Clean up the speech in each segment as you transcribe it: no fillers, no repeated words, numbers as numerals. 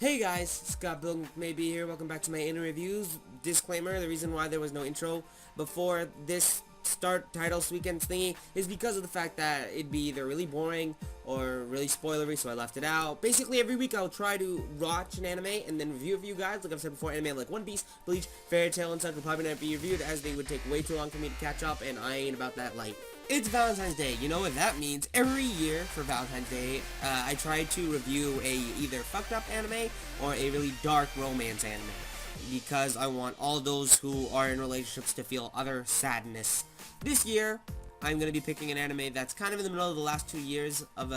Hey guys, Scott Bill maybe here. Welcome back to my anime reviews. Disclaimer: the reason why there was no intro before this start title weekend thingy is because of the fact that it'd be either really boring or really spoilery, so I left it out. Basically, every week I'll try to watch an anime and then review it for you guys. Like I've said before, anime like One Piece, Bleach, Fairy Tail, and such will probably not be reviewed as they would take way too long for me to catch up, and I ain't about that life. It's Valentine's Day. You know what that means? Every year for Valentine's Day, I try to review a either fucked up anime or a really dark romance anime because I want all those who are in relationships to feel utter sadness. This year, I'm going to be picking an anime that's kind of in the middle of the last 2 years of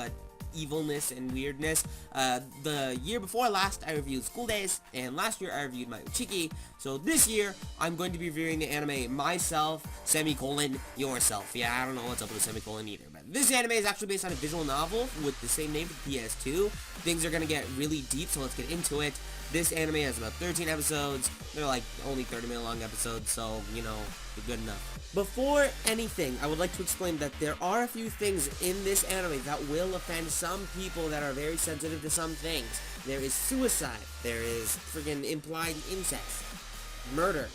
evilness and weirdness. The year before last, I reviewed School Days, and last year I reviewed My Uchiki. So this year, I'm going to be reviewing the anime Myself, Yourself. Yeah, I don't know what's up with the semicolon either, but this anime is actually based on a visual novel with the same name for PS2. Things are going to get really deep, so let's get into it. This anime has about 13 episodes. They're like only 30-minute long episodes, so, you know, they're good enough. Before anything, I would like to explain that there are a few things in this anime that will offend some people that are very sensitive to some things. There is suicide, there is friggin' implied incest, murder,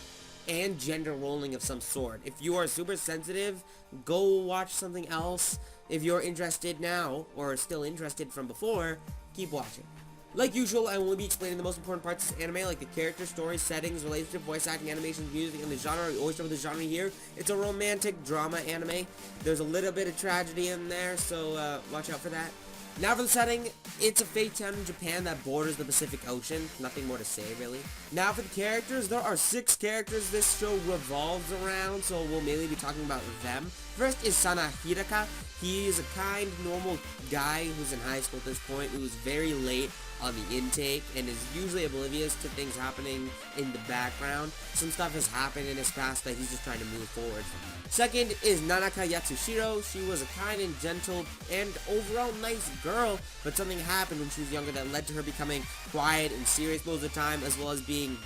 and gender rolling of some sort. If you are super sensitive, go watch something else. If you're interested now, or still interested from before, keep watching. Like usual, I will be explaining the most important parts of this anime, like the character, story, settings, relationship, voice acting, animations, music, and the genre. We always start with the genre here. It's a romantic drama anime. There's a little bit of tragedy in there, so watch out for that. Now for the setting, it's a fake town in Japan that borders the Pacific Ocean. Nothing more to say, really. Now for the characters, there are 6 characters this show revolves around, so we'll mainly be talking about them. First is Sana Hiraka. He is a kind, normal guy who's in high school at this point, who is very late on the intake and is usually oblivious to things happening in the background. Some stuff has happened in his past that he's just trying to move forward from. Second is Nanaka Yatsushiro. She was a kind and gentle and overall nice girl, but something happened when she was younger that led to her becoming quiet and serious most of the time, as well as being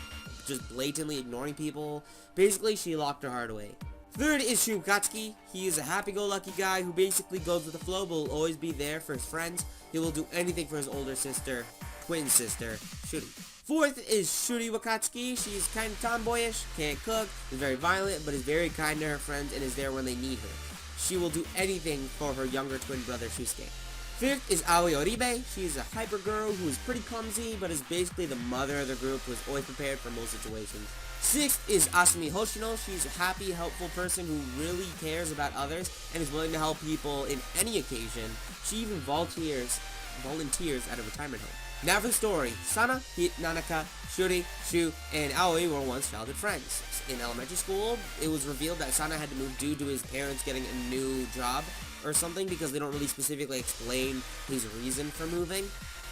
just blatantly ignoring people. Basically, she locked her heart away. Third is Shukatsuki. He is a happy-go-lucky guy who basically goes with the flow but will always be there for his friends. He will do anything for his older sister, twin sister, Shuri. Fourth is Shuri Wakatsuki. She's kind of tomboyish, can't cook, is very violent, but is very kind to her friends and is there when they need her. She will do anything for her younger twin brother, Shusuke. Fifth is Aoi Oribe. She's a hyper girl who is pretty clumsy, but is basically the mother of the group who is always prepared for most situations. Sixth is Asumi Hoshino. She's a happy, helpful person who really cares about others and is willing to help people in any occasion. She even volunteers at a retirement home. Now for the story. Sana, Nanaka, Shuri, Shu, and Aoi were once childhood friends. In elementary school, it was revealed that Sana had to move due to his parents getting a new job or something, because they don't really specifically explain his reason for moving.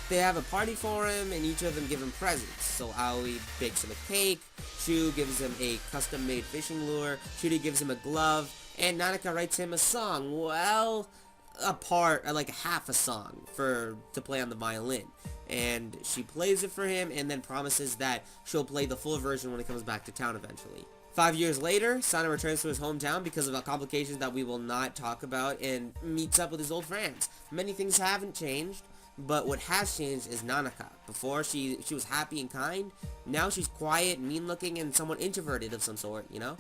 They have a party for him, and each of them give him presents. So Aoi bakes him a cake, Shu gives him a custom-made fishing lure, Shuri gives him a glove, and Nanaka writes him a song. Well, like half a song to play on the violin. And she plays it for him and then promises that she'll play the full version when he comes back to town eventually. 5 years later, Sana returns to his hometown because of complications that we will not talk about and meets up with his old friends. Many things haven't changed, but what has changed is Nanaka. Before, she was happy and kind. Now she's quiet, mean-looking, and somewhat introverted of some sort, you know?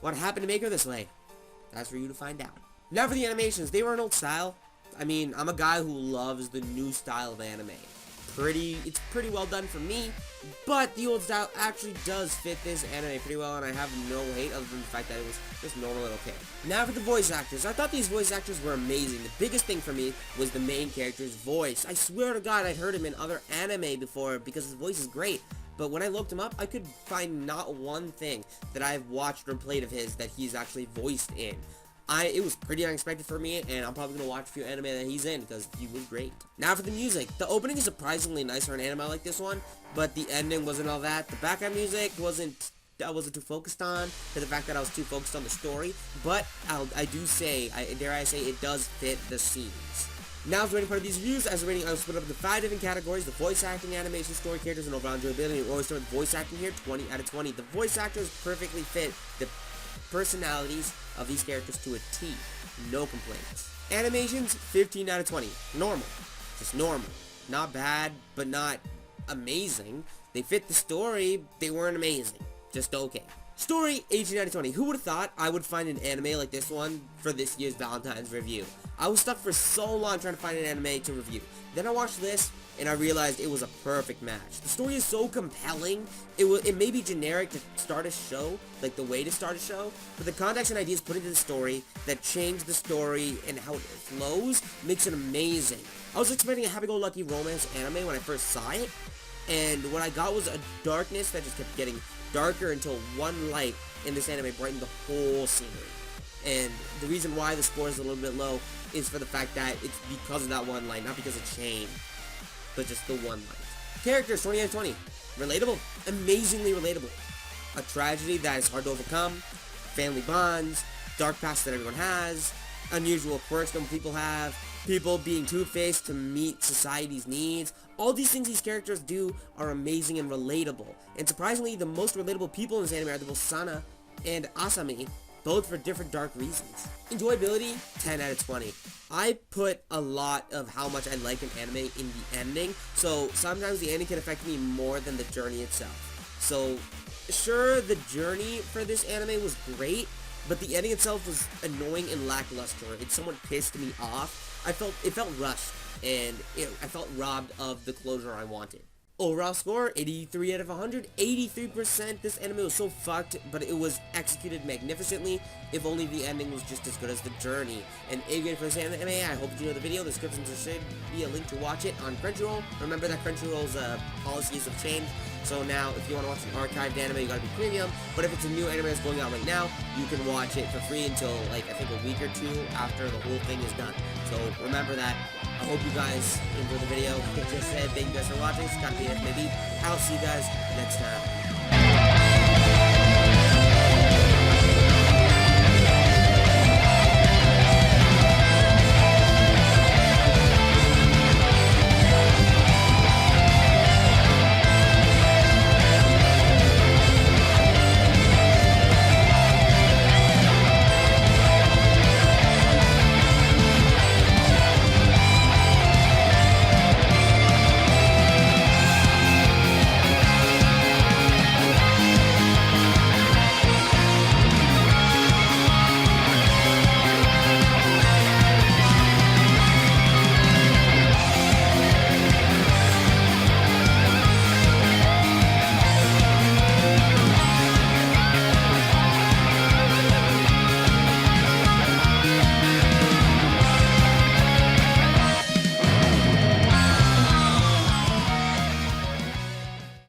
What happened to make her this way? That's for you to find out. Now for the animations. They were an old style. I mean, I'm a guy who loves the new style of anime. It's pretty well done for me, but the old style actually does fit this anime pretty well, and I have no hate other than the fact that it was just normal and okay. Now for the voice actors. I thought these voice actors were amazing. The biggest thing for me was the main character's voice. I swear to God, I'd heard him in other anime before because his voice is great, but when I looked him up, I could find not one thing that I've watched or played of his that he's actually voiced in. It was pretty unexpected for me, and I'm probably going to watch a few anime that he's in, because he was great. Now for the music. The opening is surprisingly nice for an anime like this one, but the ending wasn't all that. The background music I wasn't too focused on, for the fact that I was too focused on the story, but dare I say, it does fit the scenes. Now, as the rating part of these reviews, as a rating, I'll split up into 5 different categories: the voice acting, animation, story, characters, and overall enjoyability. And we always start with voice acting here, 20 out of 20. The voice actors perfectly fit the personalities of these characters to a T. No complaints. Animations, 15 out of 20. Normal. Just normal. Not bad, but not amazing. They fit the story, they weren't amazing. Just okay. Story 1890-20. Who would have thought I would find an anime like this one for this year's Valentine's review? I was stuck for so long trying to find an anime to review. Then I watched this, and I realized it was a perfect match. The story is so compelling. It may be generic to start a show, like the way to start a show, but the context and ideas put into the story that change the story and how it flows makes it amazing. I was expecting a happy-go-lucky romance anime when I first saw it, and what I got was a darkness that just kept getting darker until one light in this anime brightened the whole scenery. And the reason why the score is a little bit low is for the fact that it's because of that one light, not because of change, but just the one light. Characters, 20 out of 20. Relatable. Amazingly relatable. A tragedy that is hard to overcome. Family bonds. Dark past that everyone has. Unusual quirks some people have. People being two-faced to meet society's needs. All these things these characters do are amazing and relatable. And surprisingly, the most relatable people in this anime are both Sana and Asami, both for different dark reasons. Enjoyability, 10 out of 20. I put a lot of how much I like an anime in the ending, so sometimes the ending can affect me more than the journey itself. So, sure, the journey for this anime was great, but the ending itself was annoying and lackluster. It somewhat pissed me off. It felt rushed, and I felt robbed of the closure I wanted. Overall score, 83 out of 100, 83%. This anime was so fucked, but it was executed magnificently. If only the ending was just as good as the journey. And if you're for this anime, I hope you know the video. The description should be a link to watch it on Crunchyroll. Remember that Crunchyroll's policies have changed. So now, if you want to watch an archived anime, you gotta be premium. But if it's a new anime that's going out right now, you can watch it for free until, like, I think a week or two after the whole thing is done. So remember that. I hope you guys enjoyed the video. Like I just said, thank you guys for watching. It's gotta be it, maybe. I'll see you guys next time.